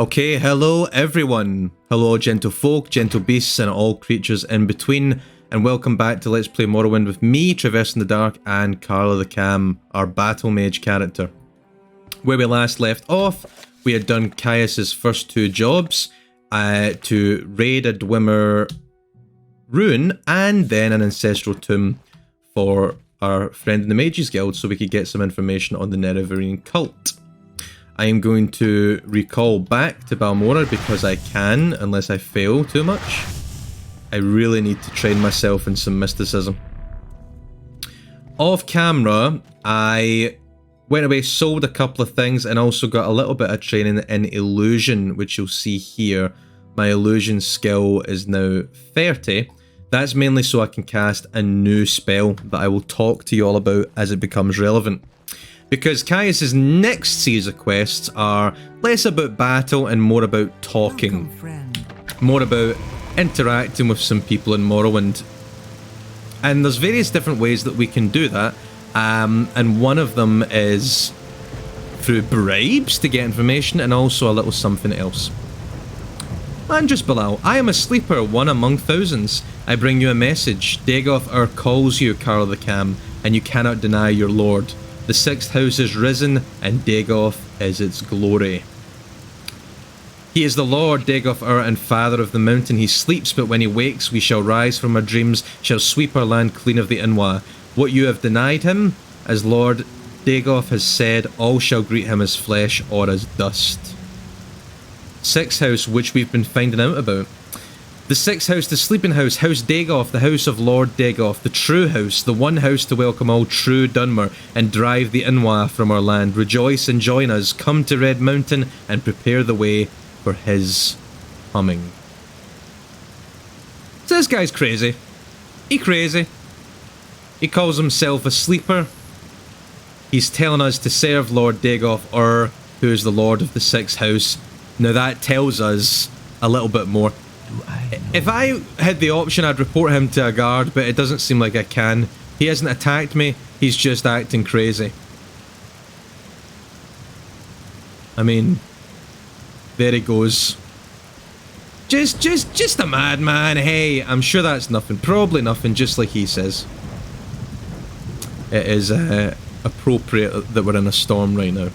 Okay, hello everyone. Hello gentle folk, gentle beasts and all creatures in between, and welcome back to Let's Play Morrowind with me, Traversing the Dark, and Karla the Cam, our battle mage character. Where we last left off, we had done Caius' first two jobs, to raid a Dwemer ruin and then an ancestral tomb for our friend in the Mages Guild so we could get some information on the Nerevarine cult. I am going to recall back to Balmora because I can, unless I fail too much. I really need to train myself in some mysticism. Off camera, I went away, sold a couple of things, and also got a little bit of training in illusion, which you'll see here. My illusion skill is now 30. That's mainly so I can cast a new spell that I will talk to you all about as it becomes relevant. Because Caius' next series of quests are less about battle and more about talking. More about interacting with some people in Morrowind. And there's various different ways that we can do that. And one of them is through bribes to get information, and also a little something else. Andrus Bilal, I am a sleeper, one among thousands. I bring you a message. Dagoth calls you, Karla the Cam, and you cannot deny your lord. The sixth house is risen, and Dagoth is its glory. He is the Lord, Dagoth and father of the mountain. He sleeps, but when he wakes, we shall rise from our dreams, shall sweep our land clean of the Inwa. What you have denied him, as Lord Dagoth has said, all shall greet him as flesh or as dust. Sixth house, which we've been finding out about. The sixth house, the sleeping house, House Dagoth, the house of Lord Dagoth, the true house, the one house to welcome all true Dunmer and drive the Inwa from our land. Rejoice and join us, come to Red Mountain and prepare the way for his coming. So this guy's crazy. He crazy. He calls himself a sleeper. He's telling us to serve Lord Dagoth, who is the Lord of the sixth house. Now that tells us a little bit more. If I had the option, I'd report him to a guard, but it doesn't seem like I can. He hasn't attacked me, he's just acting crazy. I mean, there he goes. Just a madman, hey, I'm sure that's nothing. Probably nothing, just like he says. It is appropriate that we're in a storm right now,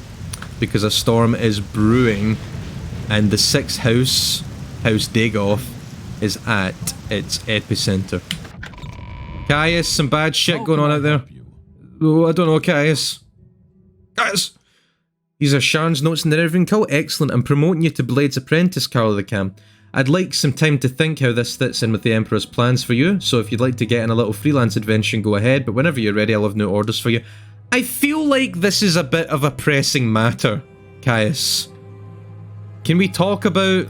because a storm is brewing, and the sixth house, House Dagoth, is at its epicenter. Caius, some bad shit going on out there. Oh, I don't know, Caius. Caius! These are Sharon's notes in the Nerevarine cult. Excellent. I'm promoting you to Blade's Apprentice, Karla the Cam. I'd like some time to think how this fits in with the Emperor's plans for you, so if you'd like to get in a little freelance adventure, go ahead, but whenever you're ready, I'll have new orders for you. I feel like this is a bit of a pressing matter, Caius. Can we talk about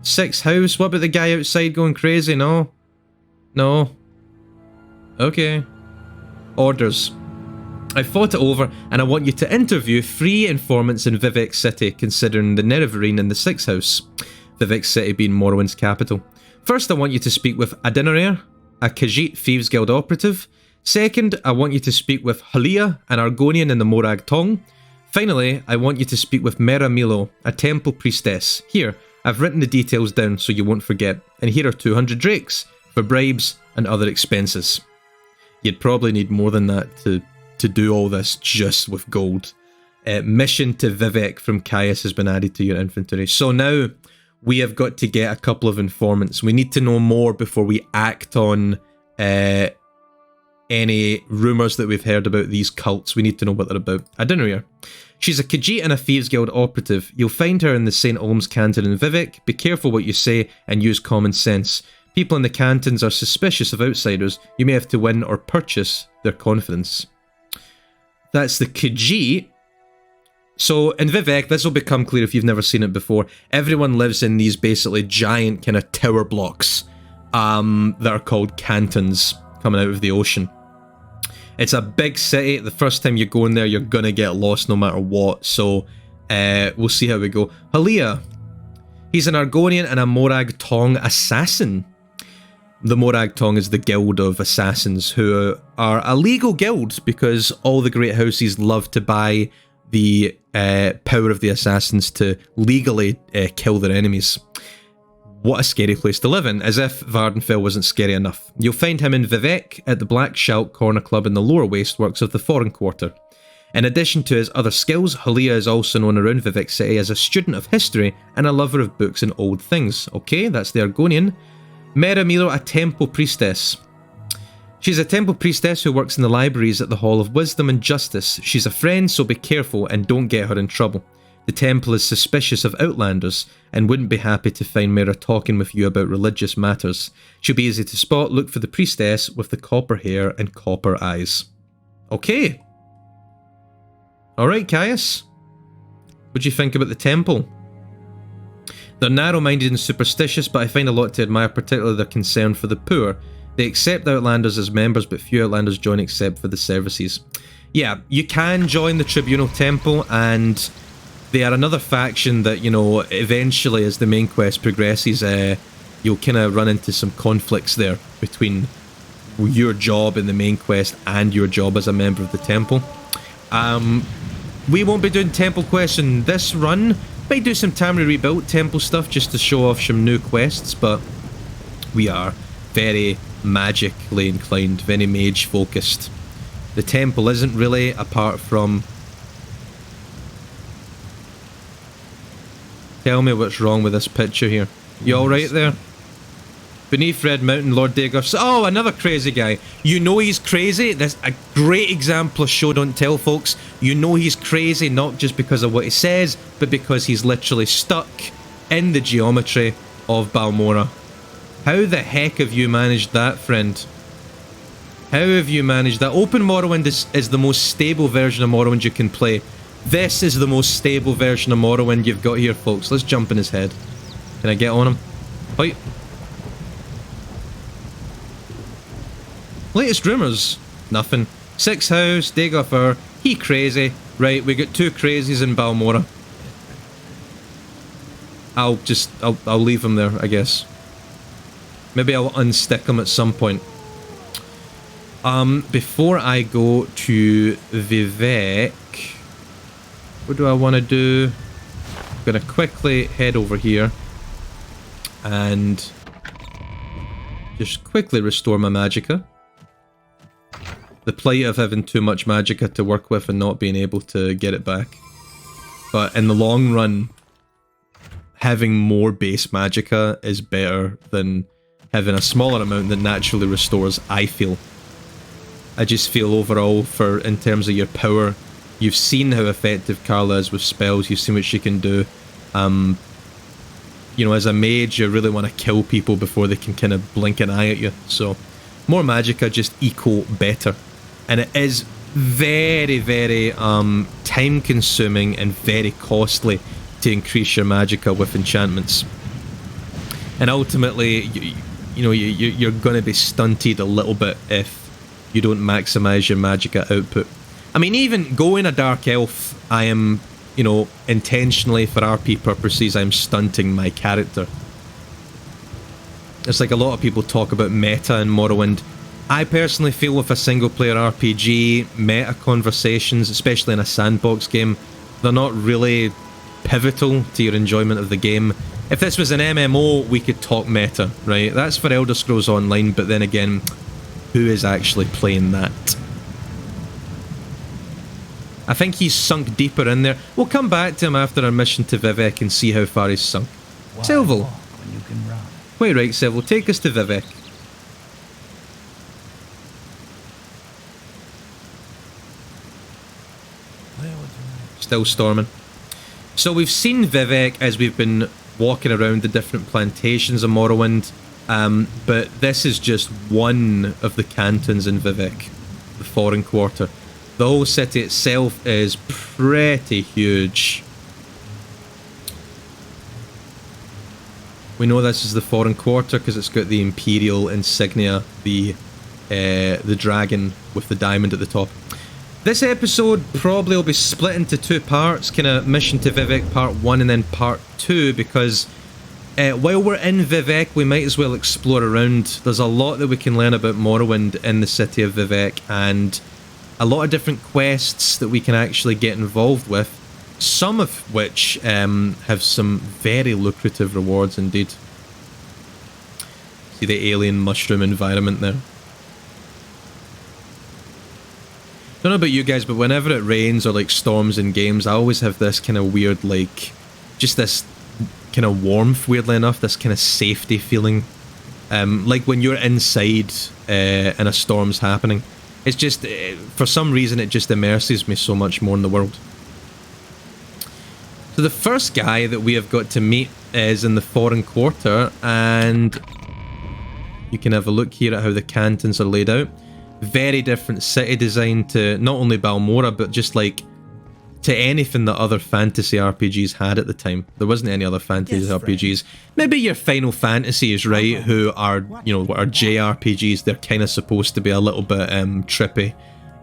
sixth house? What about the guy outside going crazy? No? No? Okay. Orders. I thought it over, and I want you to interview 3 informants in Vivec City, considering the Nerevarine in the sixth house. Vivec City being Morrowind's capital. First, I want you to speak with Dirnae, a Khajiit Thieves Guild operative. Second, I want you to speak with Halia, an Argonian in the Morag Tong. Finally, I want you to speak with Mera Milo, a temple priestess. Here, I've written the details down so you won't forget, and here are 200 drakes for bribes and other expenses. You'd probably need more than that to do all this just with gold. Mission to Vivec from Caius has been added to your inventory. So now we have got to get a couple of informants. We need to know more before we act on any rumours that we've heard about these cults. We need to know what they're about. Dirnae. She's a Khajiit and a Thieves Guild operative. You'll find her in the St. Olm's Canton in Vivec. Be careful what you say and use common sense. People in the cantons are suspicious of outsiders. You may have to win or purchase their confidence. That's the Khajiit. So in Vivec, this will become clear if you've never seen it before. Everyone lives in these basically giant kind of tower blocks that are called cantons coming out of the ocean. It's a big city. The first time you go in there, you're gonna get lost no matter what. So we'll see how we go. Halia. He's an Argonian and a Morag Tong assassin. The Morag Tong is the guild of assassins who are a legal guild because all the great houses love to buy the power of the assassins to legally kill their enemies. What a scary place to live in, as if Vvardenfell wasn't scary enough. You'll find him in Vivec at the Black Shout Corner Club in the lower wasteworks of the Foreign Quarter. In addition to his other skills, Halia is also known around Vivec City as a student of history and a lover of books and old things. Okay, that's the Argonian. Meramiro, a temple priestess. She's a temple priestess who works in the libraries at the Hall of Wisdom and Justice. She's a friend, so be careful and don't get her in trouble. The temple is suspicious of outlanders and wouldn't be happy to find Mera talking with you about religious matters. She'll be easy to spot. Look for the priestess with the copper hair and copper eyes. Okay. Alright, Caius. What do you think about the temple? They're narrow-minded and superstitious, but I find a lot to admire, particularly their concern for the poor. They accept outlanders as members, but few outlanders join except for the services. Yeah, you can join the Tribunal Temple, and they are another faction that, you know, eventually as the main quest progresses, you'll kind of run into some conflicts there between your job in the main quest and your job as a member of the temple. We won't be doing temple quests in this run. Might do some Tamriel Rebuilt temple stuff just to show off some new quests, but we are very magically inclined, very mage focused. The temple isn't really, apart from... Tell me what's wrong with this picture here. You alright there? Beneath Red Mountain, Lord Dagoff's... Oh, another crazy guy. You know he's crazy. That's a great example of show don't tell, folks. You know he's crazy not just because of what he says, but because he's literally stuck in the geometry of Balmora. How the heck have you managed that, friend? How have you managed that? Open Morrowind is the most stable version of Morrowind you can play. This is the most stable version of Morrowind you've got here, folks. Let's jump in his head. Can I get on him? Fight. Latest rumours? Nothing. Six house, Dagoffer, he crazy. Right, we got two crazies in Balmora. I'll leave him there, I guess. Maybe I'll unstick him at some point. Before I go to Vivec, what do I want to do? I'm going to quickly head over here and just quickly restore my magicka. The plight of having too much magicka to work with and not being able to get it back. But in the long run, having more base magicka is better than having a smaller amount that naturally restores, I feel. I just feel overall, in terms of your power, you've seen how effective Karla is with spells, you've seen what she can do. You know, as a mage, you really want to kill people before they can kind of blink an eye at you. So, more magicka just equal better. And it is very, very time-consuming and very costly to increase your magicka with enchantments. And ultimately, you know, you're going to be stunted a little bit if you don't maximise your magicka output. I mean, even going a Dark Elf, I am, you know, intentionally for RP purposes, I'm stunting my character. It's like a lot of people talk about meta in Morrowind. I personally feel with a single player RPG, meta conversations, especially in a sandbox game, they're not really pivotal to your enjoyment of the game. If this was an MMO, we could talk meta, right? That's for Elder Scrolls Online, but then again, who is actually playing that? I think he's sunk deeper in there. We'll come back to him after our mission to Vivec and see how far he's sunk. Silval. Wait, right, Silval, take us to Vivec. Still storming. So we've seen Vivec as we've been walking around the different plantations of Morrowind, but this is just one of the cantons in Vivec, the Foreign Quarter. The whole city itself is pretty huge. We know this is the Foreign Quarter because it's got the Imperial insignia, the dragon with the diamond at the top. This episode probably will be split into two parts, kind of Mission to Vivec Part 1 and then Part 2, because while we're in Vivec, we might as well explore around. There's a lot that we can learn about Morrowind in the city of Vivec, and a lot of different quests that we can actually get involved with, some of which have some very lucrative rewards indeed. See the alien mushroom environment there. Don't know about you guys, but whenever it rains or like storms in games, I always have this kind of weird, like, just this kind of warmth, weirdly enough, this kind of safety feeling. Like when you're inside and a storm's happening. It's just, for some reason, it just immerses me so much more in the world. So the first guy that we have got to meet is in the Foreign Quarter, and you can have a look here at how the cantons are laid out. Very different city design to not only Balmora, but just like to anything that other fantasy RPGs had at the time. There wasn't any other fantasy RPGs. Maybe your Final Fantasies, right, who are, you know, are JRPGs. They're kind of supposed to be a little bit trippy,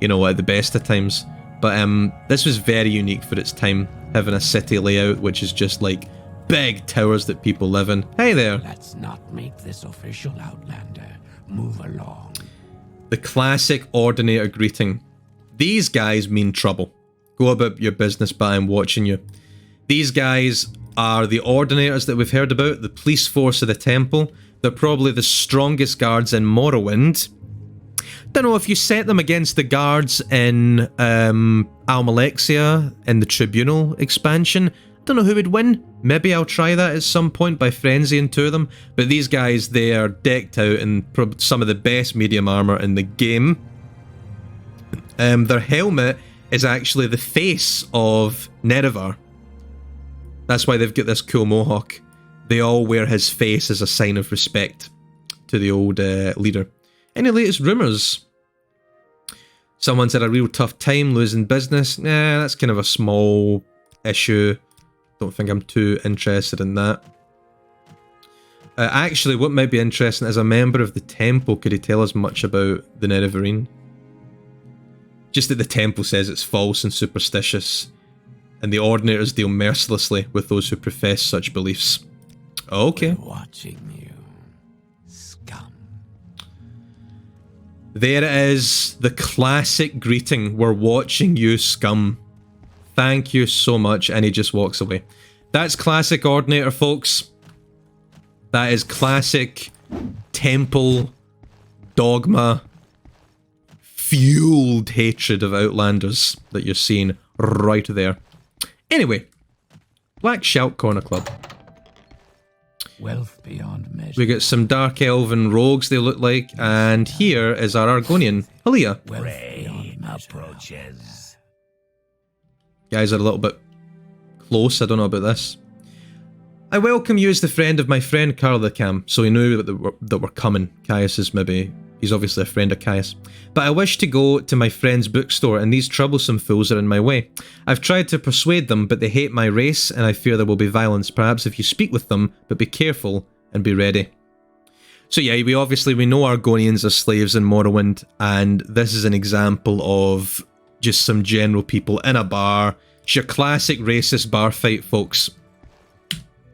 you know, at the best of times. But this was very unique for its time, having a city layout which is just like big towers that people live in. Hey there. Let's not make this official, Outlander. Move along. The classic Ordinator greeting. These guys mean trouble. Go about your business, but I'm watching you. These guys are the Ordinators that we've heard about, the police force of the temple. They're probably the strongest guards in Morrowind. Don't know if you set them against the guards in Almalexia in the Tribunal expansion. Don't know who would win. Maybe I'll try that at some point by frenzying to them. But these guys, they are decked out in some of the best medium armor in the game. Their helmet is actually the face of Nerevar. That's why they've got this cool mohawk. They all wear his face as a sign of respect to the old leader. Any latest rumours? Someone's had a real tough time losing business. Nah, that's kind of a small issue. Don't think I'm too interested in that. Actually, what might be interesting, as a member of the temple, could he tell us much about the Nerevarine? Just that the temple says it's false and superstitious, and the Ordinators deal mercilessly with those who profess such beliefs. Okay. We're watching you, scum. There it is, the classic greeting. We're watching you, scum. Thank you so much, and he just walks away. That's classic Ordinator, folks. That is classic temple dogma fueled hatred of Outlanders that you're seeing right there. Anyway, Black Shout Corner Club. Wealth beyond measure. We got some Dark Elven rogues, they look like, and here is our Argonian, Halia. Rain approaches. Guys are a little bit close, I don't know about this. I welcome you as the friend of my friend Karla Cam, so he knew that we're coming. Caius is maybe... he's obviously a friend of Caius. But I wish to go to my friend's bookstore, and these troublesome fools are in my way. I've tried to persuade them, but they hate my race, and I fear there will be violence. Perhaps if you speak with them, but be careful and be ready. So yeah, we know Argonians are slaves in Morrowind, and this is an example of just some general people in a bar. It's your classic racist bar fight, folks.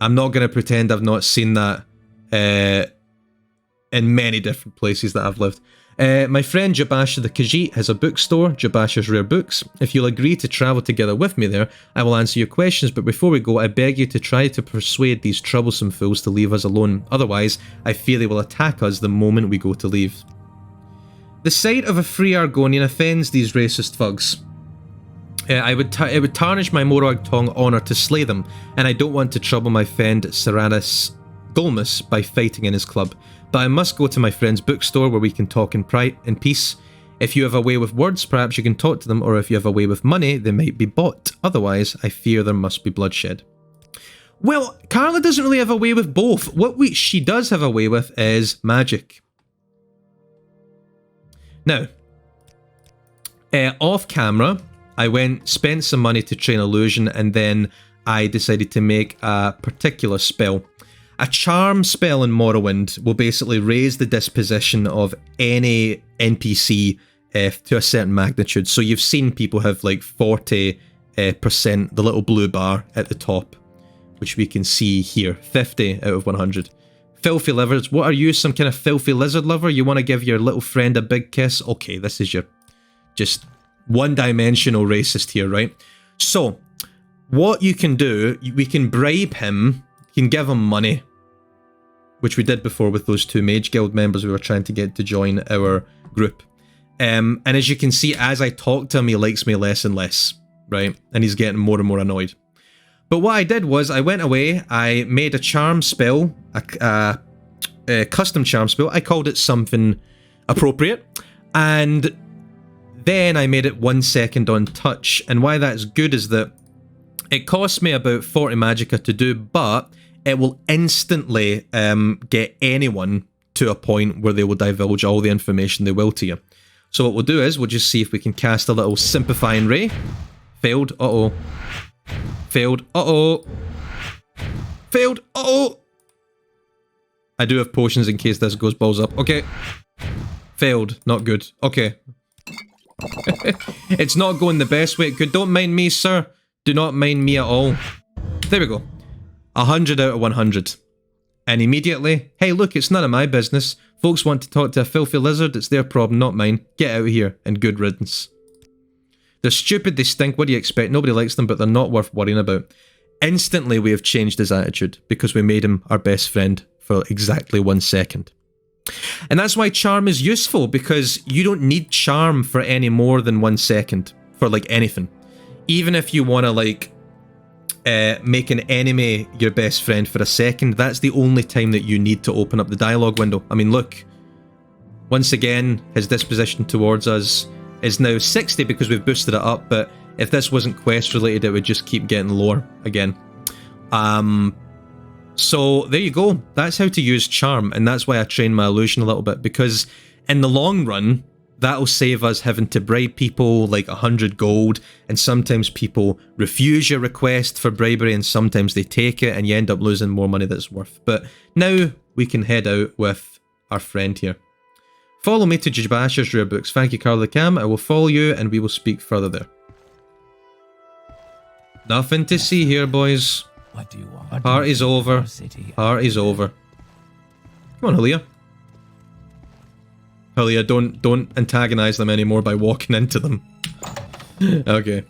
I'm not going to pretend I've not seen that in many different places that I've lived. My friend Jabasha the Khajiit has a bookstore, Jabasha's Rare Books. If you'll agree to travel together with me there, I will answer your questions, but before we go, I beg you to try to persuade these troublesome fools to leave us alone. Otherwise, I fear they will attack us the moment we go to leave. The sight of a free Argonian offends these racist thugs. It would tarnish my Morag Tong honour to slay them, and I don't want to trouble my friend Serranus Golmus by fighting in his club. But I must go to my friend's bookstore where we can talk in peace. If you have a way with words, perhaps you can talk to them, or if you have a way with money, they might be bought. Otherwise, I fear there must be bloodshed. Well, Karla doesn't really have a way with both. What she does have a way with is magic. Now, off camera, I spent some money to train illusion, and then I decided to make a particular spell. A charm spell in Morrowind will basically raise the disposition of any NPC to a certain magnitude. So you've seen people have like 40%, the little blue bar at the top, which we can see here, 50 out of 100. Filthy livers, what are you, some kind of filthy lizard lover? You want to give your little friend a big kiss? Okay, this is your, just one-dimensional racist here, right? So, what you can do, we can bribe him, you can give him money, which we did before with those 2 Mage Guild members we were trying to get to join our group. And as you can see, as I talk to him, he likes me less and less, right? And he's getting more and more annoyed. But what I did was, I went away, I made a charm spell, a custom charm spell. I called it something appropriate, and then I made it 1 second on touch. And why that's good is that it cost me about 40 magicka to do, but it will instantly get anyone to a point where they will divulge all the information they will to you. So what we'll do is, we'll just see if we can cast a little simplifying ray. Failed, uh-oh. Failed, uh-oh. Failed, uh-oh. I do have potions in case this goes balls up. Okay. Failed, not good. Okay. It's not going the best way it could. Don't mind me, sir. Do not mind me at all. There we go. 100 out of 100. And immediately, hey look, it's none of my business. Folks want to talk to a filthy lizard, it's their problem, not mine. Get out of here, and good riddance. They're stupid, they stink, what do you expect? Nobody likes them, but they're not worth worrying about. Instantly we have changed his attitude, because we made him our best friend for exactly 1 second. And that's why charm is useful, because you don't need charm for any more than 1 second, for like anything. Even if you want to like make an enemy your best friend for a second, that's the only time that you need to open up the dialogue window. I mean look, once again his disposition towards us is now 60 because we've boosted it up, but if this wasn't quest related it would just keep getting lower again. So there you go, that's how to use charm, and that's why I train my illusion a little bit, because in the long run that'll save us having to bribe people like 100 gold, and sometimes people refuse your request for bribery and sometimes they take it and you end up losing more money that's worth. But now we can head out with our friend here. Follow me to Jabash's rare books. Thank you, Karla Cam. I will follow you and we will speak further there. Nothing to see here, boys. What do you want? Party's over. Party's over. Come on, Julia. Julia, don't antagonize them anymore by walking into them. Okay.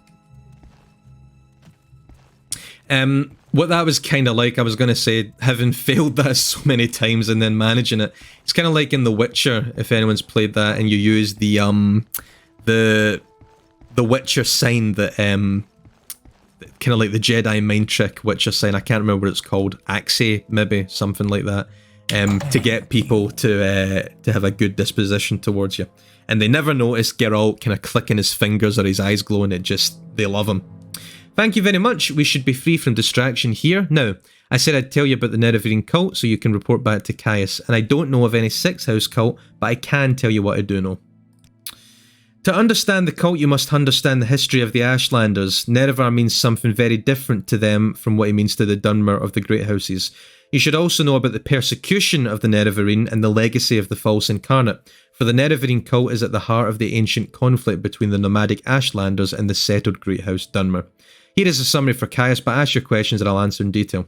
What that was kind of like, I was going to say, having failed that so many times and then managing it, it's kind of like in The Witcher, if anyone's played that, and you use the Witcher sign that, kind of like the Jedi mind trick Witcher sign, I can't remember what it's called, Axe, maybe, something like that, to get people to have a good disposition towards you. And they never notice Geralt kind of clicking his fingers or his eyes glowing, they love him. Thank you very much. We should be free from distraction here. Now, I said I'd tell you about the Nerevarine cult so you can report back to Caius, and I don't know of any 6th house cult, but I can tell you what I do know. To understand the cult, you must understand the history of the Ashlanders. Nerevar means something very different to them from what it means to the Dunmer of the Great Houses. You should also know about the persecution of the Nerevarine and the legacy of the false incarnate, for the Nerevarine cult is at the heart of the ancient conflict between the nomadic Ashlanders and the settled Great House Dunmer. Here is a summary for Caius, but ask your questions and I'll answer in detail.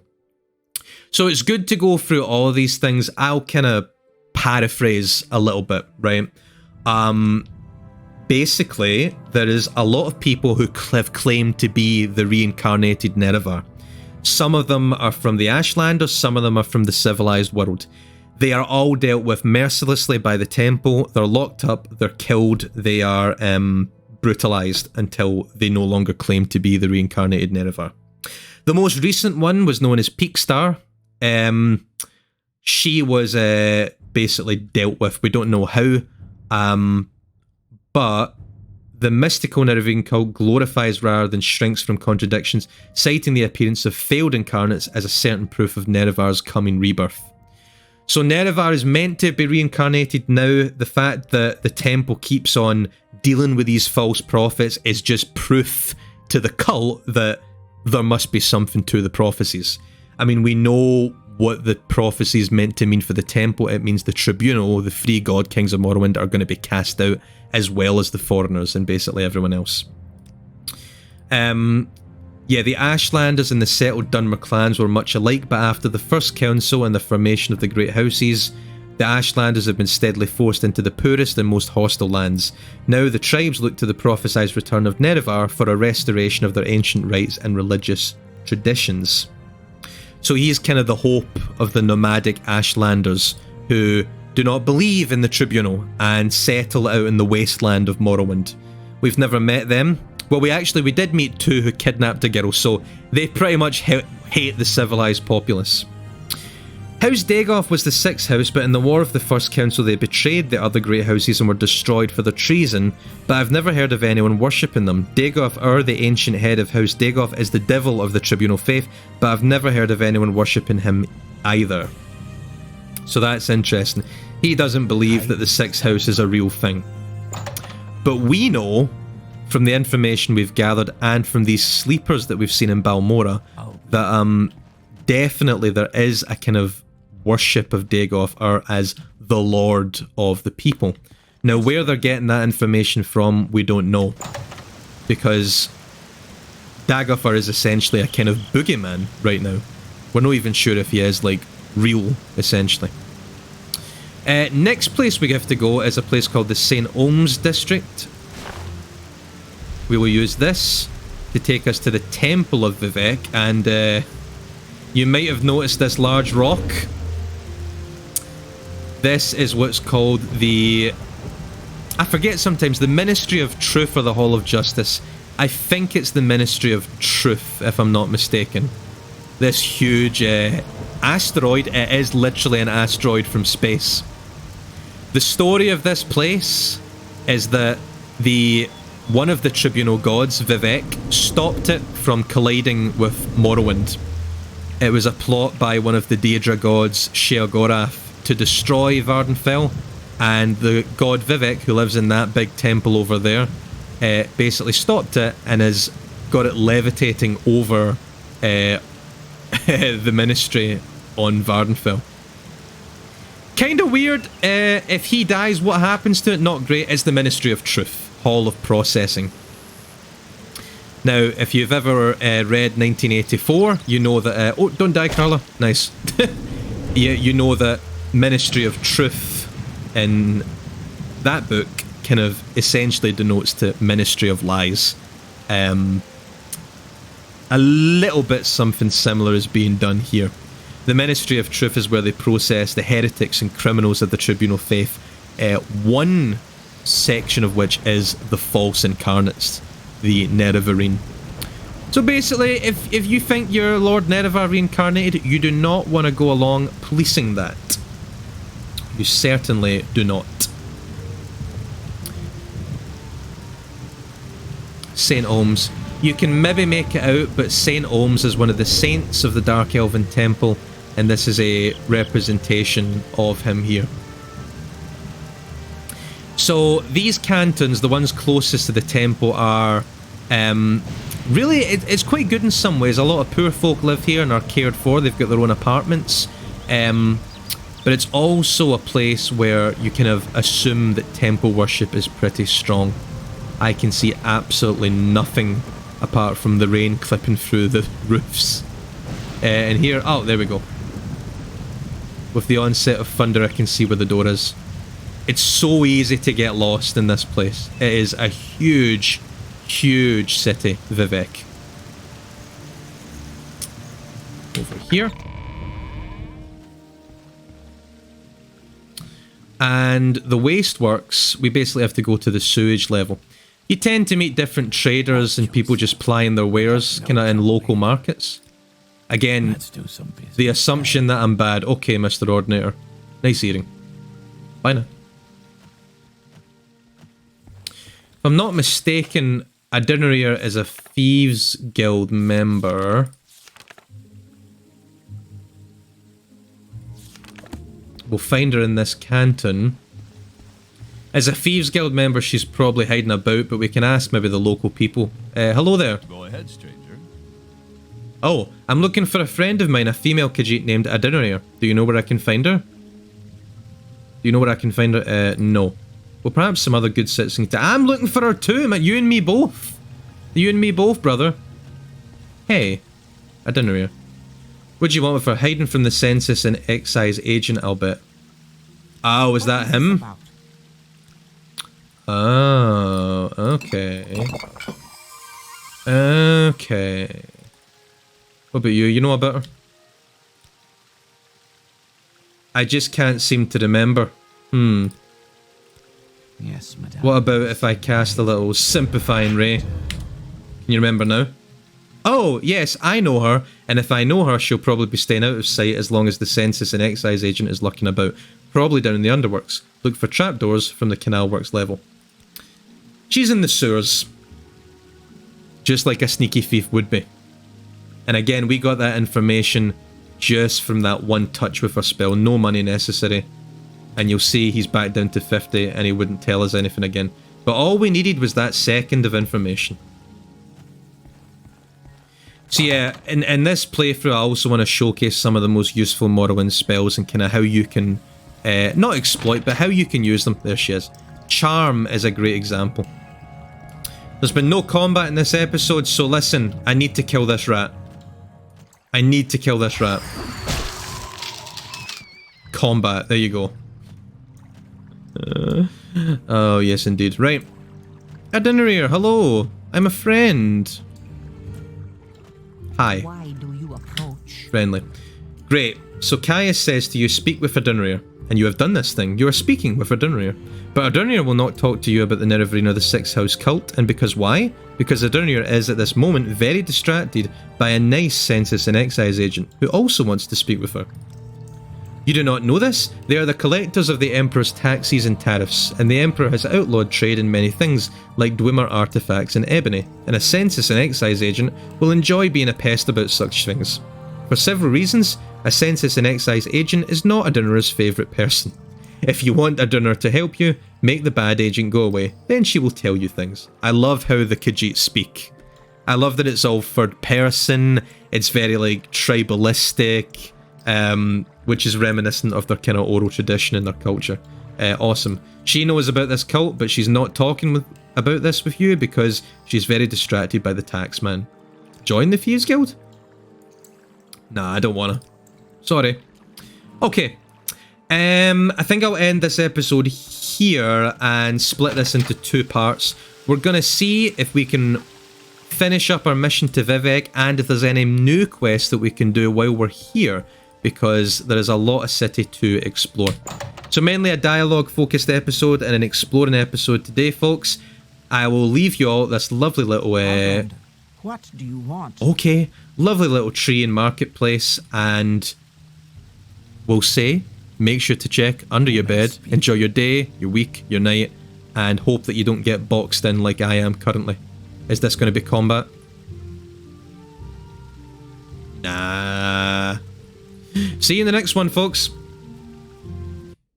So it's good to go through all of these things. I'll kind of paraphrase a little bit, right? Basically, there is a lot of people who have claimed to be the reincarnated Nerevar. Some of them are from the Ashlanders, some of them are from the civilized world. They are all dealt with mercilessly by the temple. They're locked up, they're killed, they are brutalized until they no longer claim to be the reincarnated Nerevar. The most recent one was known as Peakstar. She was basically dealt with. We don't know how, but the mystical Nerevarine cult glorifies rather than shrinks from contradictions, citing the appearance of failed incarnates as a certain proof of Nerevar's coming rebirth. So Nerevar is meant to be reincarnated now. The fact that the temple keeps on dealing with these false prophets is just proof to the cult that there must be something to the prophecies. I mean, we know what the prophecy is meant to mean for the temple. It means the Tribunal, the 3 god kings of Morrowind, are going to be cast out, as well as the foreigners and basically everyone else. Yeah, the Ashlanders and the settled Dunmer clans were much alike, but after the First Council and the formation of the Great Houses, The Ashlanders have been steadily forced into the poorest and most hostile lands. Now the tribes look to the prophesied return of Nerevar for a restoration of their ancient rites and religious traditions. So he's kind of the hope of the nomadic Ashlanders who do not believe in the Tribunal and settle out in the wasteland of Morrowind. We've never met them. Well, we did meet two who kidnapped a girl, so they pretty much hate the civilized populace. House Dagoth was the sixth house, but in the War of the First Council they betrayed the other great houses and were destroyed for their treason, but I've never heard of anyone worshipping them. Dagoth, the ancient head of House Dagoth, is the devil of the Tribunal faith, but I've never heard of anyone worshipping him either. So that's interesting. He doesn't believe that the sixth house is a real thing. But we know, from the information we've gathered and from these sleepers that we've seen in Balmora, that definitely there is a kind of worship of Dagoth, or as the Lord of the people. Now, where they're getting that information from, we don't know, because Dagoth is essentially a kind of boogeyman right now. We're not even sure if he is, like, real, essentially. Next place we have to go is a place called the St. Olms District. We will use this to take us to the Temple of Vivec, and you might have noticed this large rock. This is what's called the... I forget sometimes, the Ministry of Truth or the Hall of Justice. I think it's the Ministry of Truth, if I'm not mistaken. This huge asteroid, it is literally an asteroid from space. The story of this place is that one of the Tribunal gods, Vivec, stopped it from colliding with Morrowind. It was a plot by one of the Daedra gods, Sheagorath, to destroy Vvardenfell, and the god Vivec, who lives in that big temple over there, basically stopped it and has got it levitating over the ministry on Vvardenfell. Kind of weird. If he dies, what happens to it? Not great. It's the Ministry of Truth, Hall of Processing. Now, if you've ever read 1984, you know that... oh, don't die, Karla. Nice. You know that Ministry of Truth in that book kind of essentially denotes to Ministry of Lies. A little bit something similar is being done here. The Ministry of Truth is where they process the heretics and criminals of the Tribunal faith. One section of which is the false incarnates, the Nerevarine. So basically, if you think you're Lord Nerevar reincarnated, you do not want to go along policing that. You certainly do not. St. Olms. You can maybe make it out, but St. Olms is one of the saints of the Dark Elven Temple, and this is a representation of him here. So these cantons, the ones closest to the temple, are really, it's quite good in some ways. A lot of poor folk live here and are cared for. They've got their own apartments. But it's also a place where you kind of assume that temple worship is pretty strong. I can see absolutely nothing apart from the rain clipping through the roofs. And here, oh, there we go. With the onset of thunder, I can see where the door is. It's so easy to get lost in this place. It is a huge, huge city, Vivec. Over here. And the wasteworks, we basically have to go to the sewage level. You tend to meet different traders and people just plying their wares kind of in local markets. Again, the assumption that I'm bad. Okay, Mr. Ordinator. Nice hearing. Bye now. If I'm not mistaken, a Dirnae is a Thieves Guild member. We'll find her in this canton. As a Thieves Guild member, she's probably hiding about, but we can ask maybe the local people. Hello there. Go ahead, stranger. Oh, I'm looking for a friend of mine, a female Khajiit named Dirnae. Do you know where I can find her? Do you know where I can find her? No. Well, perhaps some other good citizen. I'm looking for her too, man. You and me both. You and me both, brother. Hey, Dirnae. What do you want with her? Hiding from the census and excise agent, I'll bet. Oh, was that What is this him? about? Oh, okay. Okay. What about you? You know about her? I just can't seem to remember. Yes, madame. What about if I cast a little sympathizing ray? Can you remember now? Oh, yes, I know her, and if I know her, she'll probably be staying out of sight as long as the census and excise agent is lurking about, probably down in the underworks. Look for trapdoors from the canal works level. She's in the sewers. Just like a sneaky thief would be. And again, we got that information just from that one touch with her spell, no money necessary. And you'll see he's back down to 50 and he wouldn't tell us anything again. But all we needed was that second of information. So yeah, in this playthrough I also want to showcase some of the most useful Morrowind spells and kind of how you can, not exploit, but how you can use them. There she is. Charm is a great example. There's been no combat in this episode, so listen, I need to kill this rat. I need to kill this rat. Combat, there you go. Oh, yes indeed. Right. Dirnae, hello. I'm a friend. Hi. Why do you approach? Friendly. Great. So Caius says to you, speak with Dirnae. And you have done this thing. You are speaking with Dirnae. But Dirnae will not talk to you about the Nerevarine or the Sixth House cult. And because why? Because Dirnae is at this moment very distracted by a nice census and excise agent who also wants to speak with her. You do not know this? They are the collectors of the Emperor's taxes and tariffs, and the Emperor has outlawed trade in many things, like Dwemer artifacts and ebony, and a census and excise agent will enjoy being a pest about such things. For several reasons, a census and excise agent is not Dirnae's favourite person. If you want Dirnae to help you, make the bad agent go away, then she will tell you things. I love how the Khajiit speak. I love that it's all third person, it's very like tribalistic, which is reminiscent of their kind of oral tradition and their culture. Awesome. She knows about this cult, but she's not talking about this with you because she's very distracted by the taxman. Join the Thieves Guild? Nah, I don't wanna. Sorry. Okay. I think I'll end this episode here and split this into two parts. We're gonna see if we can finish up our mission to Vivec and if there's any new quests that we can do while we're here, because there is a lot of city to explore. So mainly a dialogue focused episode and an exploring episode today, folks. I will leave you all this lovely little What do you want? okay, lovely little tree and marketplace, and we'll say make sure to check under your bed, enjoy your day, your week, your night, and hope that you don't get boxed in like I am currently. Is this going to be combat? Nah. See you in the next one, folks.